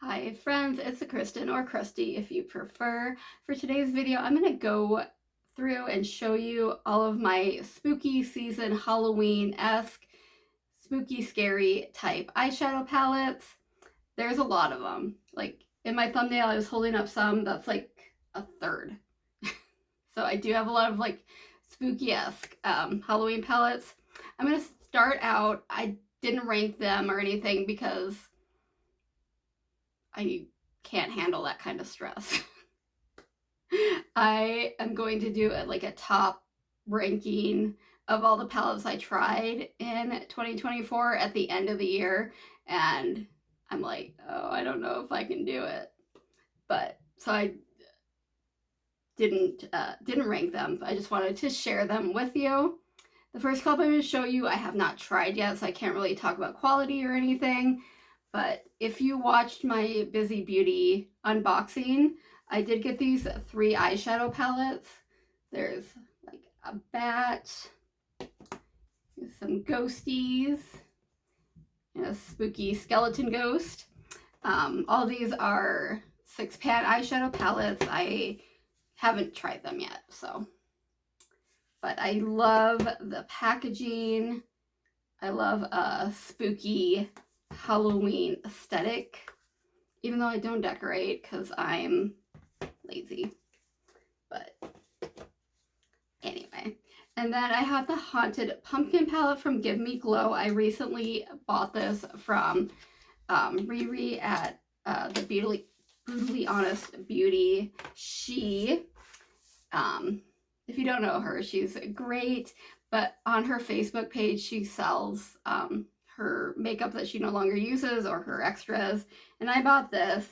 Hi friends, it's Kristen, or Krusty if you prefer. For today's video, I'm going to go through and show you all of my spooky season Halloween-esque, spooky scary type eyeshadow palettes. There's a lot of them. Like in my thumbnail I was holding up some, that's like a third. So I do have a lot of like spooky-esque Halloween palettes. I'm going to start out, I didn't rank them or anything because I can't handle that kind of stress. I am going to do like a top ranking of all the palettes I tried in 2024 at the end of the year, and I'm like, oh, I don't know if I can do it. But so I didn't rank them. I just wanted to share them with you. The first couple I'm going to show you I have not tried yet, so I can't really talk about quality or anything. But if you watched my Busy Beauty unboxing, I did get these 3 eyeshadow palettes. There's like a bat, some ghosties, and a spooky skeleton ghost. All these are 6-pan eyeshadow palettes. I haven't tried them yet, so. But I love the packaging. I love a spooky Halloween aesthetic, even though I don't decorate because I'm lazy. But anyway, and then I have the Haunted Pumpkin palette from Give Me Glow. I recently bought this from Riri at the Brutally Honest Beauty. She, if you don't know her, she's great, but on her Facebook page she sells her makeup that she no longer uses or her extras, and I bought this.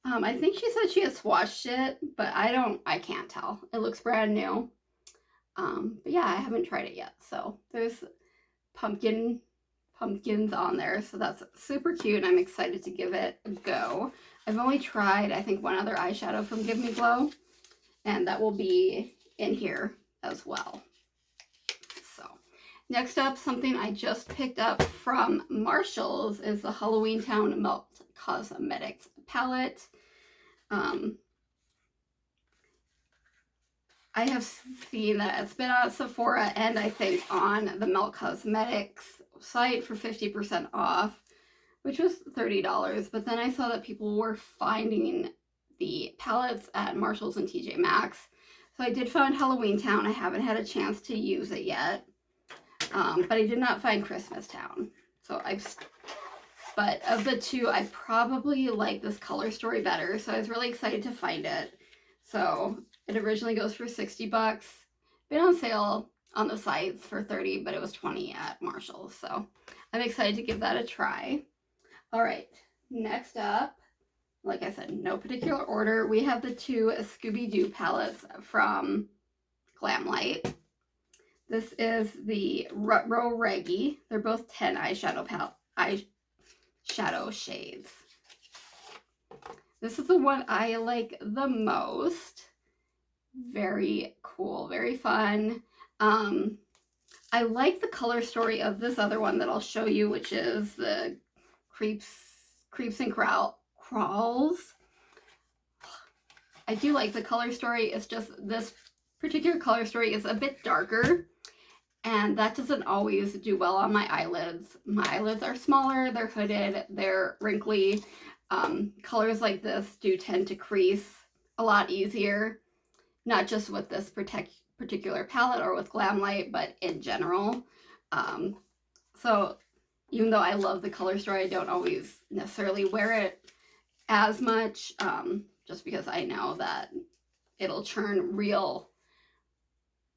I think she said she had swatched it, but I can't tell. It looks brand new. But yeah, I haven't tried it yet. So there's pumpkins on there, so that's super cute, and I'm excited to give it a go. I've only tried, I think, one other eyeshadow from Give Me Glow, and that will be in here as well. Next up, something I just picked up from Marshall's is the Halloween Town Melt Cosmetics palette. I have seen that it's been on Sephora and I think on the Melt Cosmetics site for 50% off, which was $30. But then I saw that people were finding the palettes at Marshall's and TJ Maxx. So I did find Halloween Town. I haven't had a chance to use it yet. But I did not find Christmas Town. So but of the two, I probably like this color story better. So I was really excited to find it. So it originally goes for 60 bucks. Been on sale on the sites for 30, but it was 20 at Marshall's. So I'm excited to give that a try. All right, next up, like I said, no particular order. We have the 2 Scooby-Doo palettes from Glamlight. This is the Rutro Reggae. They're both 10 eyeshadow shades. This is the one I like the most. Very cool, very fun. I like the color story of this other one that I'll show you, which is the Creeps and Crawls. I do like the color story. It's just this particular color story is a bit darker, and that doesn't always do well on my eyelids. My eyelids are smaller, they're hooded, they're wrinkly. Colors like this do tend to crease a lot easier, not just with this particular palette or with Glamlight, but in general. So even though I love the color story, I don't always necessarily wear it as much, just because I know that it'll turn real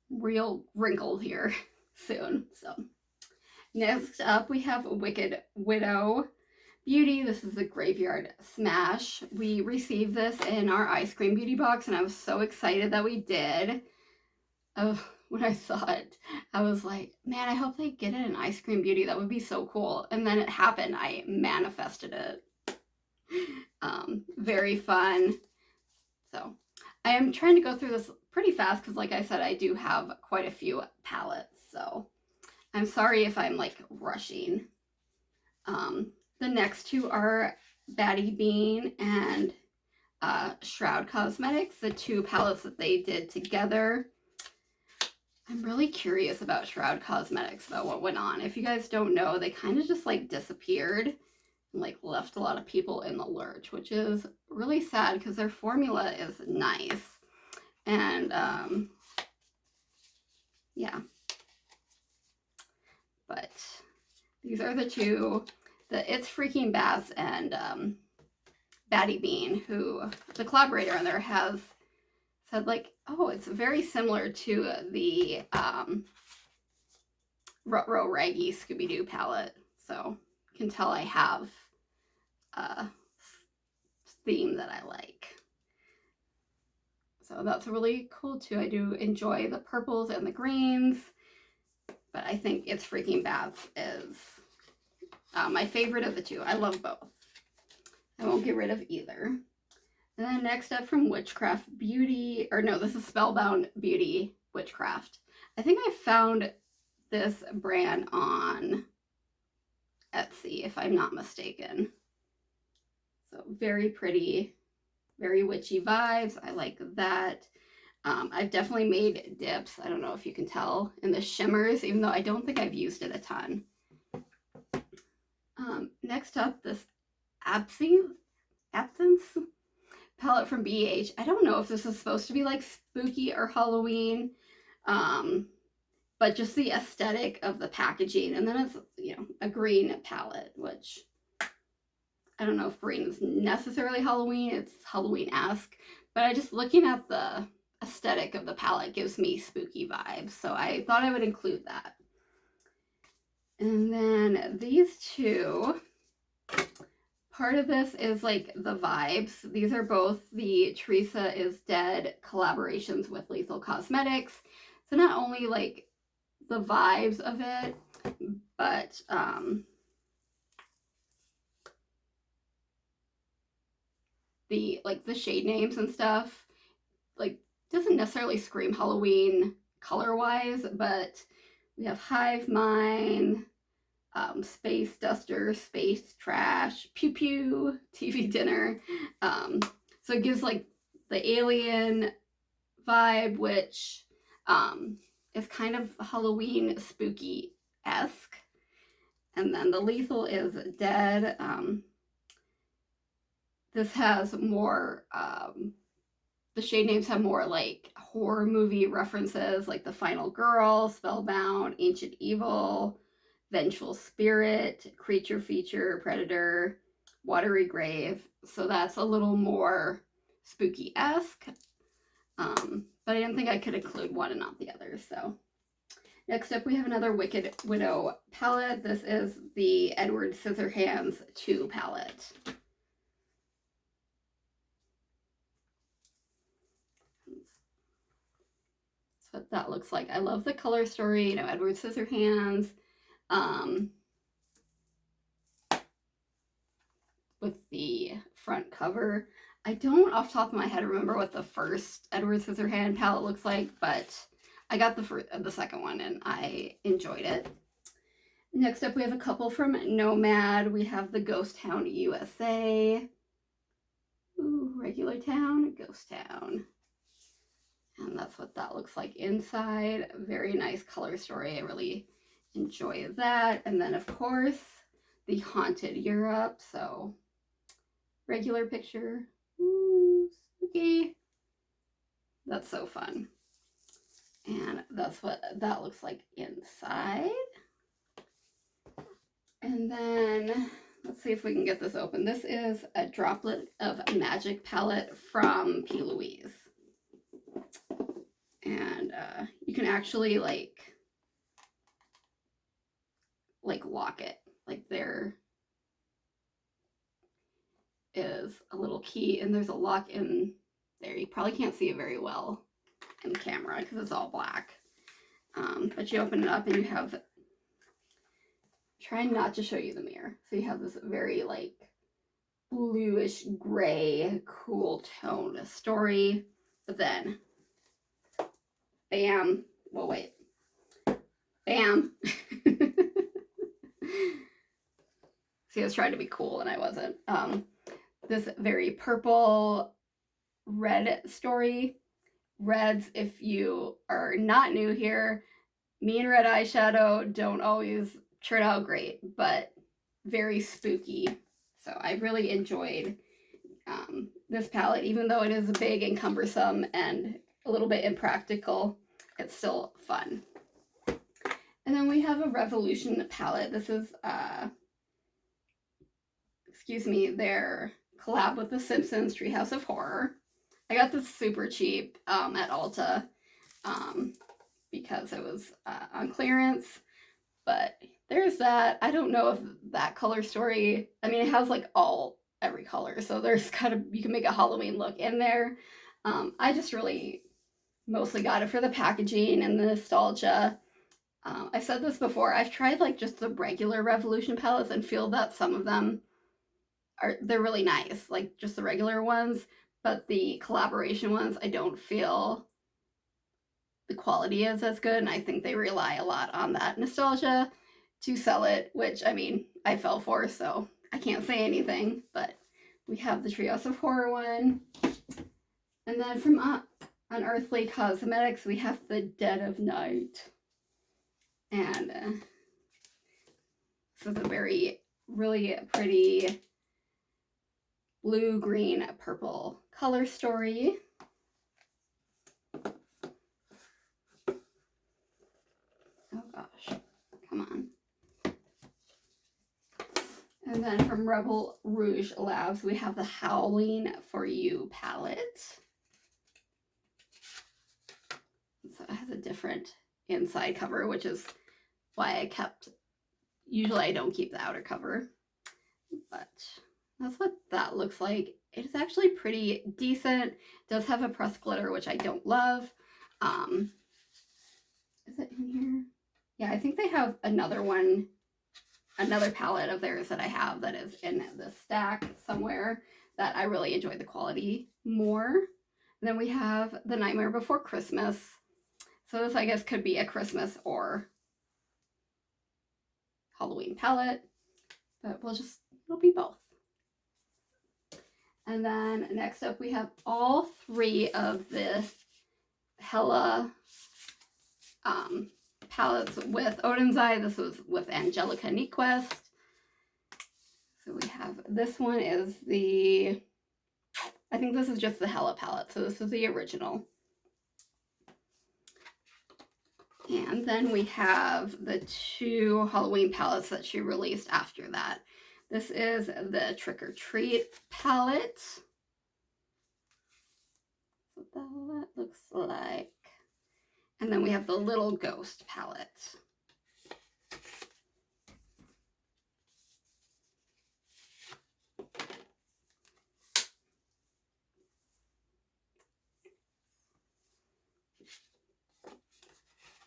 wrinkled here soon. So next up we have Wicked Widow Beauty. This is the Graveyard Smash. We received this in our ice cream beauty box, and I was so excited that we did. When I saw it, I was like, man, I hope they get it in ice cream beauty. That would be so cool. And then it happened. I manifested it. Very fun. So I am trying to go through this pretty fast because, like I said, I do have quite a few palettes. So I'm sorry if I'm like rushing. The next 2 are Baddy Bean and Shroud Cosmetics, the two palettes that they did together. I'm really curious about Shroud Cosmetics, about what went on. If you guys don't know, they kind of just like disappeared and like left a lot of people in the lurch, which is really sad because their formula is nice. And yeah. But these are the two, the It's Freaking Bass and Baddy Bean, who the collaborator on there has said like, oh, it's very similar to the Rut-Row Raggy Scooby-Doo palette. So you can tell I have a theme that I like. So that's really cool too. I do enjoy the purples and the greens, but I think It's Freaking Bass is my favorite of the two. I love both. I won't get rid of either. And then next up from Witchcraft Beauty, or no, this is Spellbound Beauty Witchcraft. I think I found this brand on Etsy, if I'm not mistaken. So very pretty, very witchy vibes. I like that. I've definitely made dips. I don't know if you can tell in the shimmers, even though I don't think I've used it a ton. Next up, this Absence palette from BH. I don't know if this is supposed to be like spooky or Halloween, but just the aesthetic of the packaging. And then it's, you know, a green palette, which I don't know if green is necessarily Halloween. It's Halloween-esque, but I just looking at the aesthetic of the palette gives me spooky vibes. So I thought I would include that. And then these two, part of this is like the vibes. These are both the Teresa is Dead collaborations with Lethal Cosmetics. So not only like the vibes of it, but the shade names and stuff, like doesn't necessarily scream Halloween color wise, but we have Hive Mind, Space Duster, Space Trash, Pew Pew, TV Dinner. So it gives like the alien vibe, which is kind of Halloween spooky-esque. And then the Lethal is Dead. This has more, the shade names have more like horror movie references, like The Final Girl, Spellbound, Ancient Evil, Vengeful Spirit, Creature Feature, Predator, Watery Grave. So that's a little more spooky-esque. But I didn't think I could include one and not the other. So next up we have another Wicked Widow palette. This is the Edward Scissorhands 2 palette. That's what that looks like. I love the color story, you know, Edward Scissorhands. With the front cover. I don't off the top of my head remember what the first Edward Scissorhand palette looks like, but I got the second one and I enjoyed it. Next up we have a couple from Nomad. We have the Ghost Town USA. Ooh, regular town, ghost town. And that's what that looks like inside. Very nice color story. I really enjoy that. And then of course the Haunted Europe. So regular picture. Ooh, spooky. That's so fun. And that's what that looks like inside. And then let's see if we can get this open. This is a Droplet of Magic palette from P. Louise. And you can actually like lock it. Like there is a little key and there's a lock in there. You probably can't see it very well in camera because it's all black. But you open it up and you have, trying not to show you the mirror. So you have this very like bluish gray, cool tone story. But then, bam, well wait, bam. See, I was trying to be cool and I wasn't. this very purple red story. Reds, if you are not new here, me and red eyeshadow don't always turn out great, but very spooky. So I really enjoyed this palette, even though it is big and cumbersome and a little bit impractical, it's still fun. And then we have a Revolution palette. This is, their collab with The Simpsons Treehouse of Horror. I got this super cheap at Ulta because it was on clearance, but there's that. I don't know if that color story, I mean, it has like every color, so there's you can make a Halloween look in there. I just really mostly got it for the packaging and the nostalgia. I said this before, I've tried like just the regular Revolution palettes and feel that some of them they're really nice, like just the regular ones, but the collaboration ones, I don't feel the quality is as good, and I think they rely a lot on that nostalgia to sell it, which, I mean, I fell for, so I can't say anything, but we have the Treehouse of Horror one. And then from Unearthly Cosmetics, we have the Dead of Night. And this is a really pretty blue, green, purple color story. Oh gosh, come on. And then from Rebel Rouge Labs, we have the Howling For You palette. So it has a different inside cover, which is why usually I don't keep the outer cover, but that's what that looks like. It's actually pretty decent. It does have a pressed glitter, which I don't love. Is it in here? Yeah, I think they have another palette of theirs that I have that is in this stack somewhere that I really enjoy the quality more. And then we have The Nightmare Before Christmas. So this, I guess, could be a Christmas or Halloween palette, but it'll be both. And then next up, we have all three of the Hella palettes with Odin's Eye. This was with Angelica Nyquist. So we have, this one is I think this is just the Hella palette. So this is the original. And then we have the two Halloween palettes that she released after that. This is the Trick or Treat palette. That's what that looks like. And then we have the Little Ghost palette.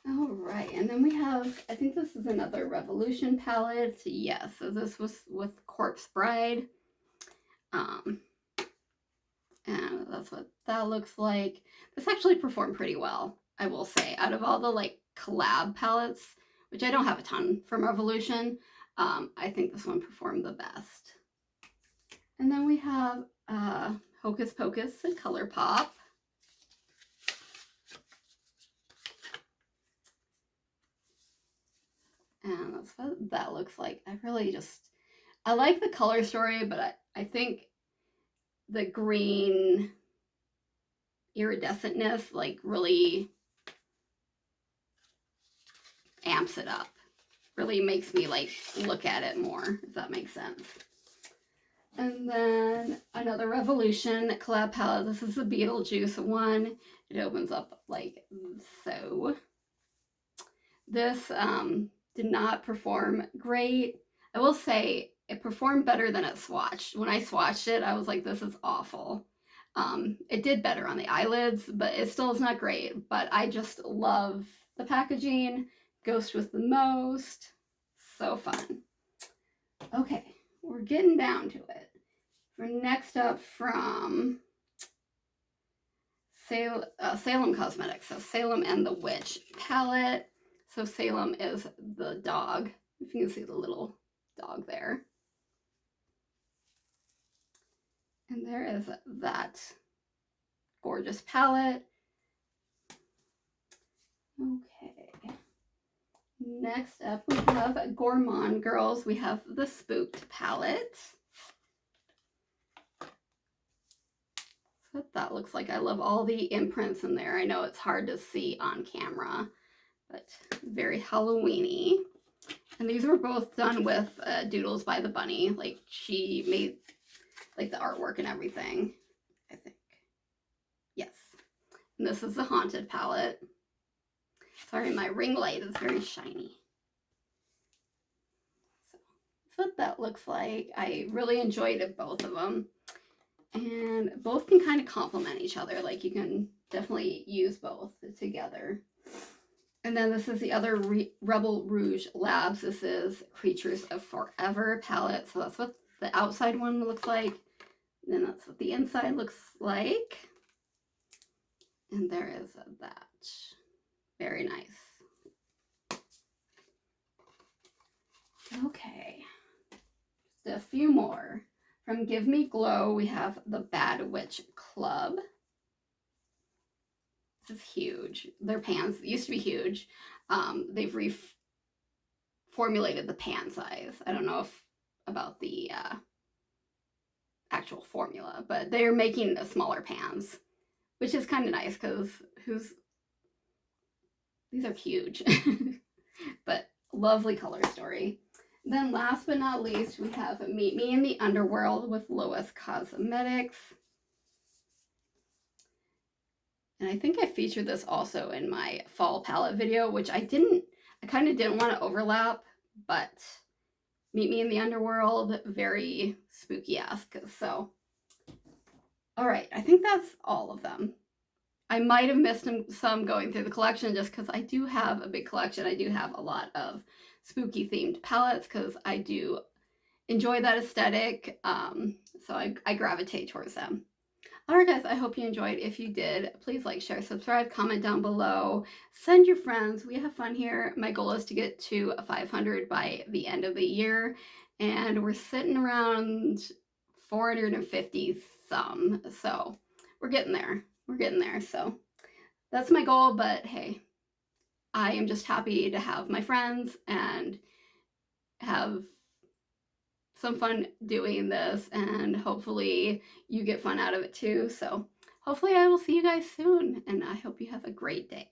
All right, and then we have, I think this is another Revolution palette. Yes, so this was with Corpse Bride. And that's what that looks like. This actually performed pretty well, I will say. Out of all the like collab palettes, which I don't have a ton from Revolution, I think this one performed the best. And then we have Hocus Pocus and ColourPop. And that's what that looks like. I like the color story, but I think the green iridescentness like really amps it up. Really makes me like look at it more, if that makes sense. And then another Revolution collab palette. This is the Beetle Juice one. It opens up like so. This did not perform great. I will say it performed better than it swatched. When I swatched it, I was like, this is awful. It did better on the eyelids, but it still is not great. But I just love the packaging. Ghost was the most. So fun. Okay, we're getting down to it. For next up from Salem Cosmetics. So Salem and the Witch palette. So Salem is the dog. If you can see the little dog there. And there is that gorgeous palette. Okay. Next up, we have Goorman Girls. We have the Spooked palette. That's what that looks like. I love all the imprints in there. I know it's hard to see on camera, but very Halloween-y. And these were both done with doodles by the bunny. Like, she made like the artwork and everything, I think. Yes. And this is the Haunted palette. Sorry, my ring light is very shiny. So that's what that looks like. I really enjoyed both of them. And both can kind of complement each other. Like, you can definitely use both together. And then this is the other Rebel Rouge Labs. This is Creatures of Forever palette. So that's what the outside one looks like. And then that's what the inside looks like. And there is that. Very nice. Okay. Just a few more. From Give Me Glow, we have the Bad Witch Club. This is huge. Their pans used to be huge. They've reformulated the pan size. I don't know about the actual formula, but they're making the smaller pans, which is kind of nice because these are huge. But lovely color story. Then last but not least, we have Meet Me in the Underworld with Lois Cosmetics. And I think I featured this also in my fall palette video, which I kind of didn't want to overlap, but Meet Me in the Underworld, very spooky-esque. So, all right, I think that's all of them. I might have missed some going through the collection just because I do have a big collection. I do have a lot of spooky themed palettes because I do enjoy that aesthetic. So I gravitate towards them. Alright guys, I hope you enjoyed. If you did, please like, share, subscribe, comment down below. Send your friends. We have fun here. My goal is to get to 500 by the end of the year. And we're sitting around 450 some. So we're getting there. We're getting there. So that's my goal. But hey, I am just happy to have my friends and have some fun doing this, and hopefully you get fun out of it too. So hopefully I will see you guys soon, and I hope you have a great day.